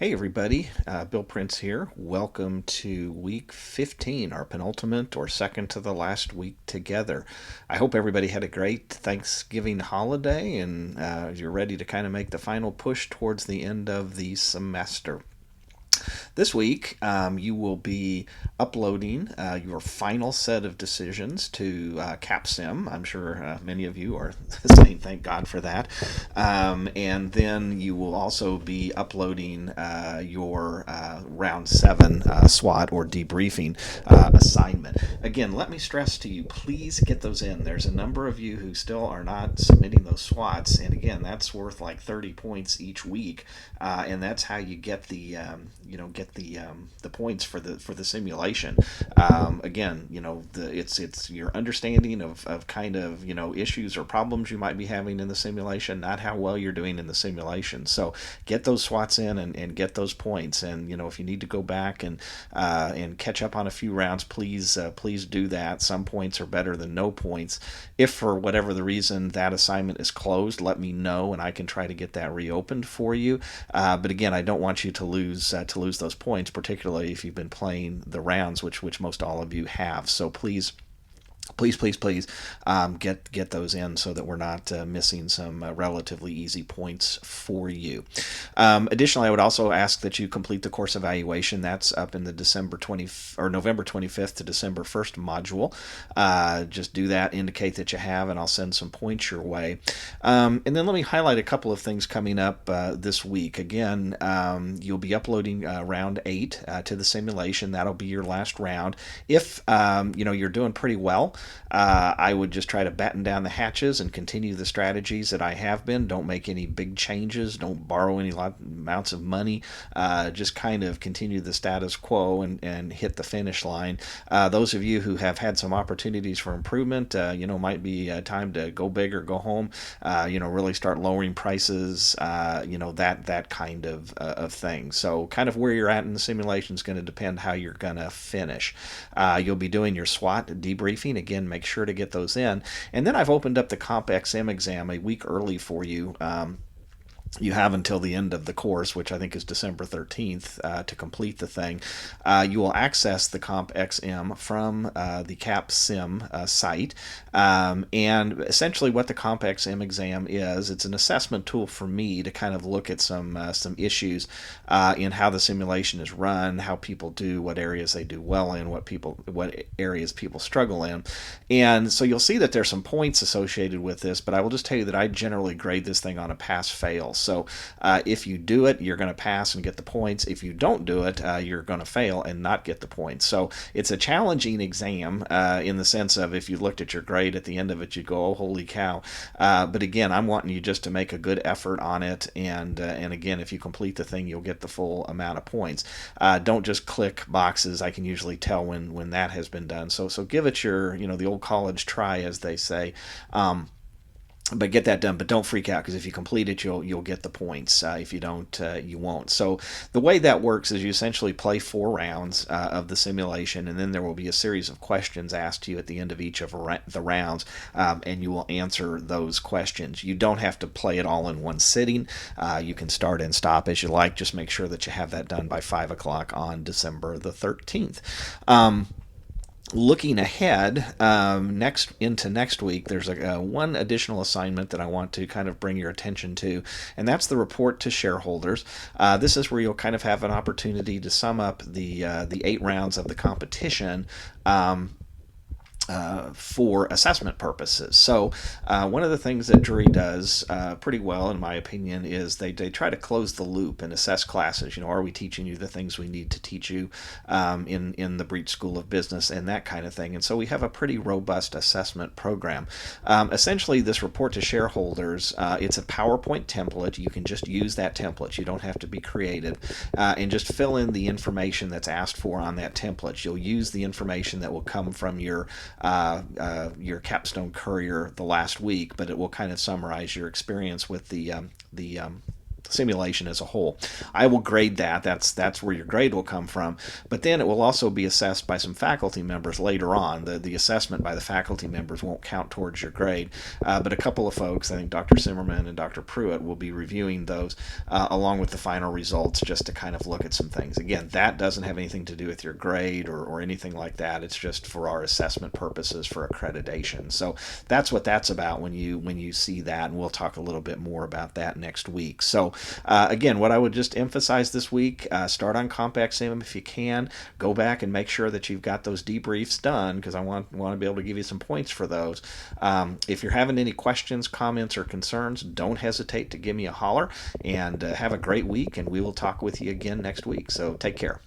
Hey everybody, Bill Prince here. Welcome to week 15, our penultimate or second to the last week together. I hope everybody had a great Thanksgiving holiday and you're ready to kind of make the final push towards the end of the semester. This week, you will be uploading your final set of decisions to CapSim. I'm sure many of you are saying thank God for that. And then you will also be uploading your round 7 SWOT or debriefing assignment. Again, let me stress to you, please get those in. There's a number of you who still are not submitting those SWOTs, and again, that's worth like 30 points each week, and that's how you get the points for the simulation. Again, it's your understanding of kind of issues or problems you might be having in the simulation, not how well you're doing in the simulation. So get those SWOTs in and get those points. And if you need to go back and catch up on a few rounds, please do that. Some points are better than no points. If for whatever the reason that assignment is closed, let me know and I can try to get that reopened for you. But again, I don't want you to lose those points, particularly if you've been playing the rounds, which most all of you have. So please get those in so that we're not missing some relatively easy points for you. Additionally, I would also ask that you complete the course evaluation. That's up in the November 25th to December 1st module. Just do that, indicate that you have, and I'll send some points your way. And then let me highlight a couple of things coming up this week. Again, you'll be uploading round 8 to the simulation. That'll be your last round. If you're doing pretty well, I would just try to batten down the hatches and continue the strategies that I have been. Don't make any big changes. Don't borrow any amounts of money. Just kind of continue the status quo and hit the finish line. Those of you who have had some opportunities for improvement, might be time to go big or go home. Really start lowering prices. That kind of thing. So kind of where you're at in the simulation is going to depend how you're going to finish. You'll be doing your SWOT debriefing. Again, make sure to get those in. And then I've opened up the CompXM exam a week early for you. You have until the end of the course, which I think is December 13th, to complete the thing. You will access the CompXM from the CapSim site. And essentially what the CompXM exam is, it's an assessment tool for me to kind of look at some issues in how the simulation is run, how people do, what areas they do well in, what areas people struggle in. And so you'll see that there's some points associated with this, but I will just tell you that I generally grade this thing on a pass-fail. So if you do it, you're going to pass and get the points. If you don't do it, you're going to fail and not get the points. So it's a challenging exam in the sense of if you looked at your grade at the end of it, you'd go, oh, holy cow. But again, I'm wanting you just to make a good effort on it. And again, if you complete the thing, you'll get the full amount of points. Don't just click boxes. I can usually tell when that has been done. So give it your, the old college try, as they say. But get that done. But don't freak out, because if you complete it, you'll get the points. If you don't, you won't. So the way that works is you essentially play 4 rounds of the simulation, and then there will be a series of questions asked to you at the end of each of the rounds, and you will answer those questions. You don't have to play it all in one sitting. You can start and stop as you like. Just make sure that you have that done by 5 o'clock on December the 13th. Looking ahead next week, there's one additional assignment that I want to kind of bring your attention to, and that's the report to shareholders. This is where you'll kind of have an opportunity to sum up the 8 rounds of the competition. For assessment purposes. So one of the things that jury does pretty well, in my opinion, is they try to close the loop and assess classes. Are we teaching you the things we need to teach you in the Breach School of Business and that kind of thing? And so we have a pretty robust assessment program. Essentially, this report to shareholders, it's a PowerPoint template. You can just use that template. You don't have to be creative, and just fill in the information that's asked for on that template. You'll use the information that will come from your Capstone Courier the last week, but it will kind of summarize your experience with the simulation as a whole. I will grade that. That's where your grade will come from. But then it will also be assessed by some faculty members later on. The assessment by the faculty members won't count towards your grade. But a couple of folks, I think Dr. Zimmerman and Dr. Pruitt, will be reviewing those along with the final results, just to kind of look at some things. Again, that doesn't have anything to do with your grade or anything like that. It's just for our assessment purposes for accreditation. So that's what that's about when you see that, and we'll talk a little bit more about that next week. So again, what I would just emphasize this week, start on Compact Sim if you can. Go back and make sure that you've got those debriefs done, because I want to be able to give you some points for those. If you're having any questions, comments, or concerns, don't hesitate to give me a holler, and have a great week, and we will talk with you again next week. So take care.